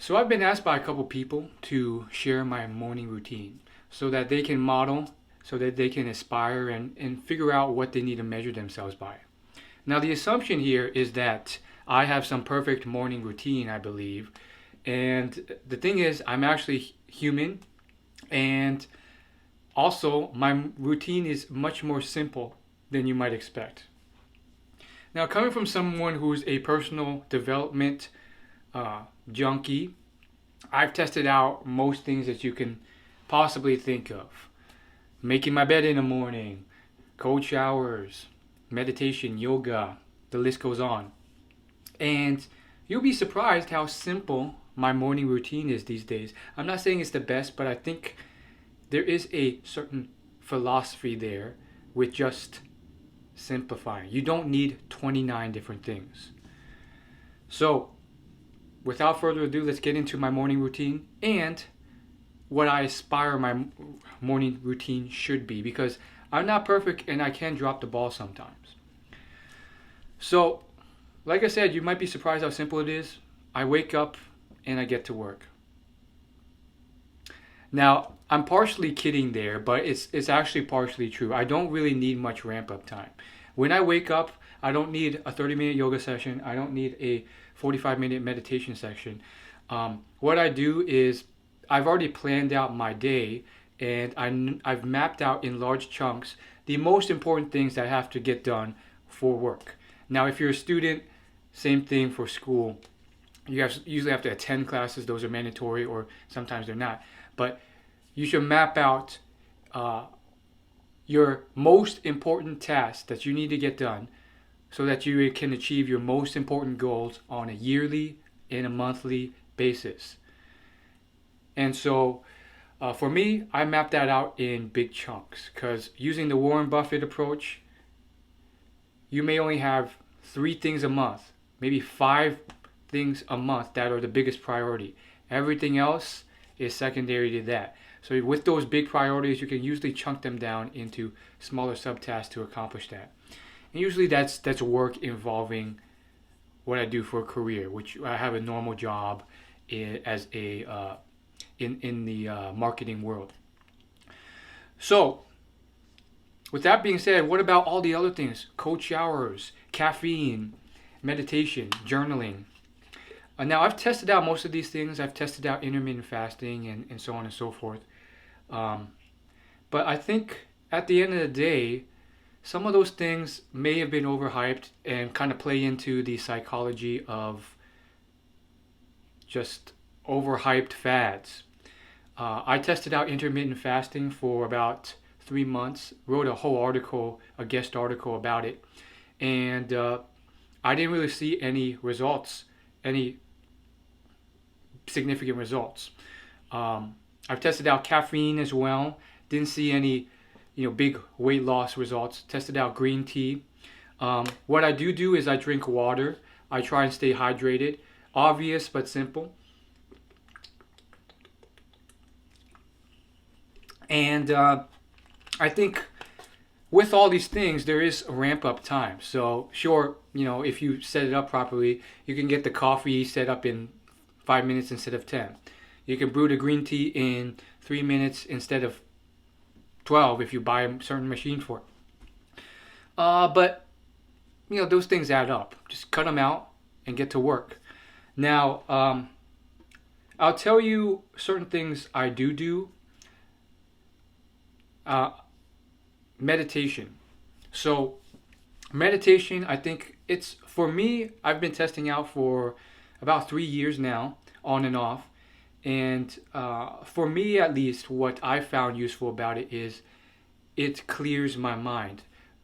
So I've been asked by a couple people to share my morning routine so that they can model, so that they can aspire and figure out what they need to measure themselves by. Now, the assumption here is that I have some perfect morning routine, I believe. And the thing is, I'm actually human, and also my routine is much more simple than you might expect. Now, coming from someone who's a personal development uh, junkie, I've tested out most things that you can possibly think of. Making my bed in the morning, cold showers, meditation, yoga, the list goes on. And you'll be surprised how simple my morning routine is these days. I'm not saying it's the best, but I think there is a certain philosophy there with just simplifying. You don't need 29 different things. So, without further ado, let's get into my morning routine and what I aspire my morning routine should be, because I'm not perfect and I can drop the ball sometimes. So, like I said, you might be surprised how simple it is. I wake up and I get to work. Now, I'm partially kidding there, but it's actually partially true. I don't really need much ramp up time. When I wake up, I don't need a 30-minute yoga session. I don't need a 45-minute meditation session. What I do is I've already planned out my day, and I've mapped out in large chunks the most important things that I have to get done for work. Now, if you're a student, same thing for school. Usually have to attend classes. Those are mandatory, or sometimes they're not. But you should map out your most important tasks that you need to get done so that you can achieve your most important goals on a yearly and a monthly basis. And so for me, I map that out in big chunks, because using the Warren Buffett approach, you may only have 3 things a month, maybe 5 things a month that are the biggest priority. Everything else is secondary to that. So with those big priorities, you can usually chunk them down into smaller subtasks to accomplish that. And usually that's work involving what I do for a career, which I have a normal job as a in the marketing world. So with that being said, what about all the other things? Cold showers, caffeine, meditation, journaling. Now, I've tested out most of these things. I've tested out intermittent fasting and so on and so forth. But I think at the end of the day, some of those things may have been overhyped and kind of play into the psychology of just overhyped fads. I tested out intermittent fasting for about 3 months, wrote a whole article, a guest article about it, and I didn't really see any results, any significant results. I've tested out caffeine as well. Didn't see any, big weight loss results. Tested out green tea. What I do is I drink water. I try and stay hydrated. Obvious but simple. And I think with all these things, there is a ramp up time. So sure, if you set it up properly, you can get the coffee set up in 5 minutes instead of 10. You can brew the green tea in 3 minutes instead of 12 if you buy a certain machine for it. But those things add up. Just cut them out and get to work. Now, I'll tell you certain things I do. Meditation. So meditation, I think it's, for me, I've been testing out for about 3 years now, on and off. And for me, at least, what I found useful about it is it clears my mind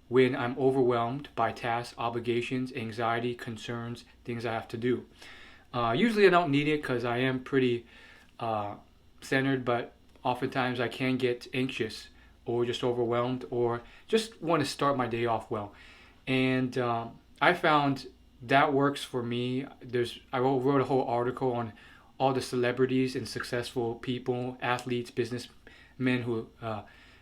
when I'm overwhelmed by tasks, obligations, anxiety, concerns, things I have to do. Usually I don't need it because I am pretty centered, but oftentimes I can get anxious or just overwhelmed or just want to start my day off well. And I found that works for me. I wrote a whole article on all the celebrities and successful people, athletes, businessmen who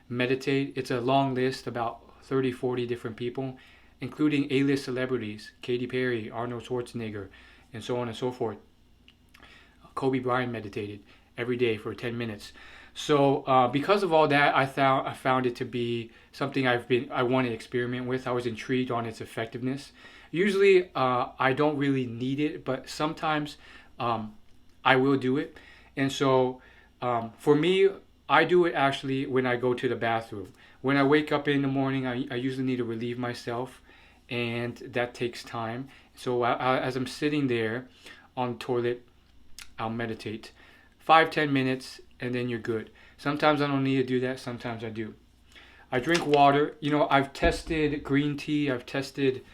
meditate. It's a long list, about 30, 40 different people, including A-list celebrities, Katy Perry, Arnold Schwarzenegger, and so on and so forth. Kobe Bryant meditated every day for 10 minutes. So because of all that, I found it to be something I want to experiment with. I was intrigued on its effectiveness. Usually I don't really need it, but sometimes I will do it. And so for me, I do it actually when I go to the bathroom. When I wake up in the morning, I usually need to relieve myself, and that takes time. So as I'm sitting there on the toilet, I'll meditate 5-10 minutes, and then you're good. Sometimes I don't need to do that, sometimes I do. I drink water. I've tested green tea, I've tested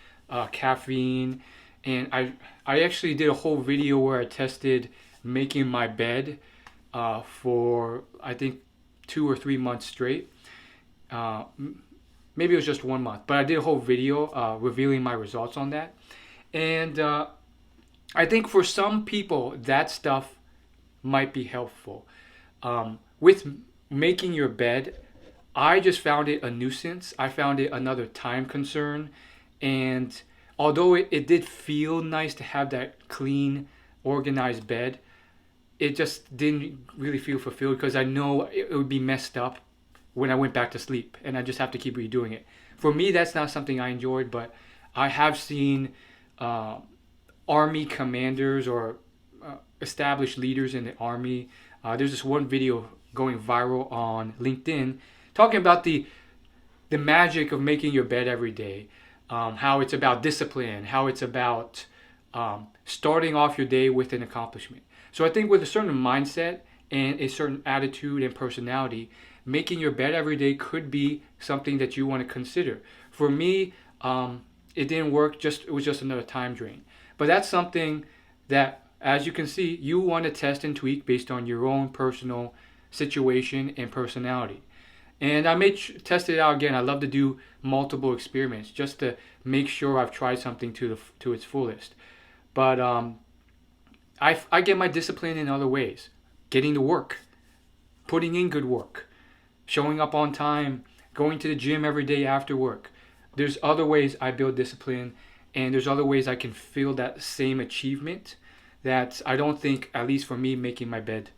caffeine, and I actually did a whole video where I tested making my bed for I think 2 or 3 months straight. Maybe it was just 1 month, but I did a whole video revealing my results on that. And I think for some people that stuff might be helpful. With making your bed, I just found it a nuisance. I found it another time concern. And although it did feel nice to have that clean, organized bed, it just didn't really feel fulfilled because I know it would be messed up when I went back to sleep, and I just have to keep redoing it. For me, that's not something I enjoyed, but I have seen army commanders or established leaders in the army. There's this one video going viral on LinkedIn talking about the magic of making your bed every day, how it's about discipline, how it's about starting off your day with an accomplishment. So I think with a certain mindset and a certain attitude and personality, making your bed every day could be something that you want to consider. For me, it didn't work. It was just another time drain. But that's something that, as you can see, you want to test and tweak based on your own personal situation and personality. And I may test it out again. I love to do multiple experiments just to make sure I've tried something to its fullest. But I get my discipline in other ways. Getting to work, putting in good work, showing up on time, going to the gym every day after work. There's other ways I build discipline, and there's other ways I can feel that same achievement that I don't think, at least for me, making my bed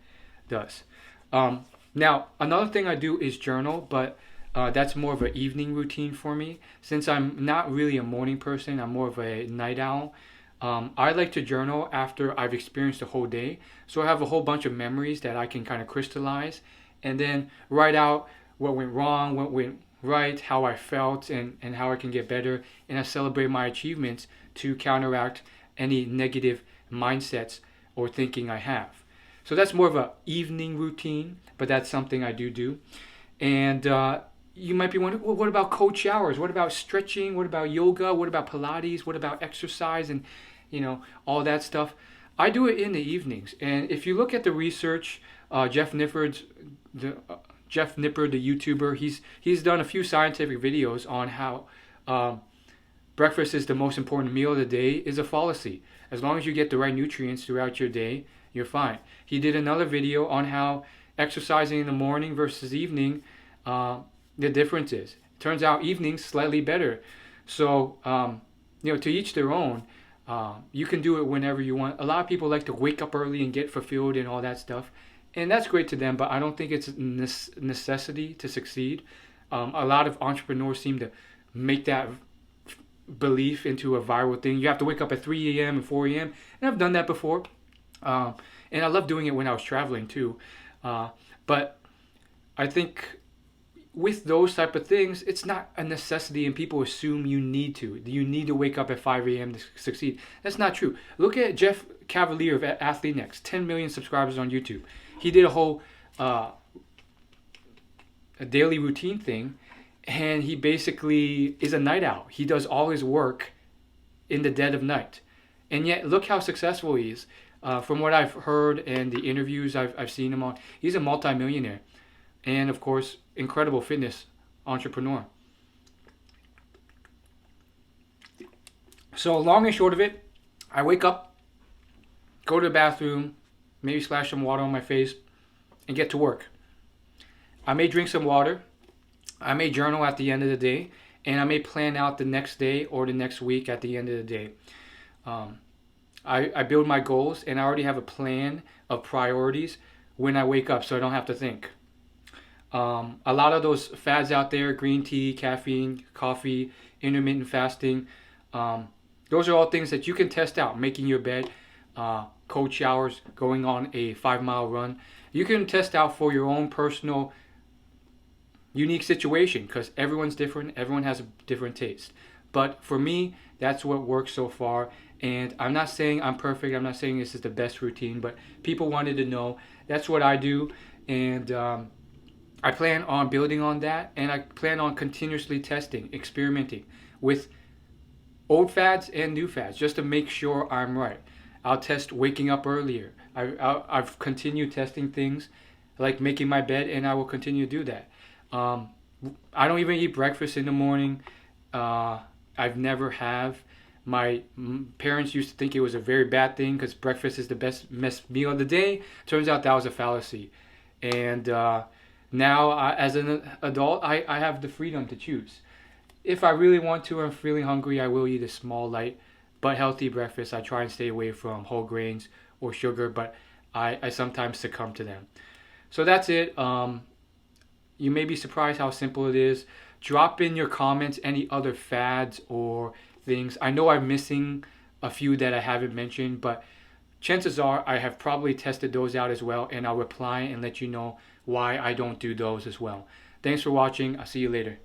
does. Now, another thing I do is journal, but that's more of an evening routine for me. Since I'm not really a morning person, I'm more of a night owl. I like to journal after I've experienced a whole day. So I have a whole bunch of memories that I can kind of crystallize and then write out what went wrong, what went right, how I felt, and how I can get better. And I celebrate my achievements to counteract any negative mindsets or thinking I have. So that's more of an evening routine, but that's something I do. And you might be wondering, well, what about cold showers? What about stretching? What about yoga? What about Pilates? What about exercise and, all that stuff? I do it in the evenings. And if you look at the research, Jeff Nippard, the YouTuber, he's done a few scientific videos on how breakfast is the most important meal of the day is a fallacy. As long as you get the right nutrients throughout your day, you're fine. He did another video on how exercising in the morning versus evening, the difference is. Turns out evening's slightly better. So, to each their own. You can do it whenever you want. A lot of people like to wake up early and get fulfilled and all that stuff. And that's great to them, but I don't think it's a necessity to succeed. A lot of entrepreneurs seem to make that belief into a viral thing. You have to wake up at 3 a.m. and 4 a.m. And I've done that before. And I love doing it when I was traveling too. But I think with those type of things, it's not a necessity, and people assume you need to. You need to wake up at 5 a.m. to succeed. That's not true. Look at Jeff Cavalier of Athlete Next, 10 million subscribers on YouTube. He did a whole a daily routine thing, and he basically is a night owl. He does all his work in the dead of night. And yet, look how successful he is. From what I've heard and the interviews I've seen him on, he's a multimillionaire. And of course, incredible fitness entrepreneur. So long and short of it, I wake up, go to the bathroom, maybe splash some water on my face, and get to work. I may drink some water, I may journal at the end of the day, and I may plan out the next day or the next week at the end of the day. I build my goals and I already have a plan of priorities when I wake up so I don't have to think. A lot of those fads out there, green tea, caffeine, coffee, intermittent fasting, those are all things that you can test out. Making your bed, cold showers, going on a 5 mile run. You can test out for your own personal unique situation because everyone's different. Everyone has a different taste. But for me, that's what works so far. And I'm not saying I'm perfect. I'm not saying this is the best routine, but people wanted to know. That's what I do. And I plan on building on that. And I plan on continuously testing, experimenting with old fads and new fads just to make sure I'm right. I'll test waking up earlier. I've continued testing things like making my bed, and I will continue to do that. Um, I don't even eat breakfast in the morning. I've never have. My parents used to think it was a very bad thing because breakfast is the best meal of the day. Turns out that was a fallacy. And now, as an adult, I have the freedom to choose. If I really want to or I'm feeling hungry, I will eat a small, light, but healthy breakfast. I try and stay away from whole grains or sugar, but I sometimes succumb to them. So that's it. You may be surprised how simple it is. Drop in your comments any other fads or things. I know I'm missing a few that I haven't mentioned, but chances are I have probably tested those out as well, and I'll reply and let you know why I don't do those as well. Thanks for watching. I'll see you later.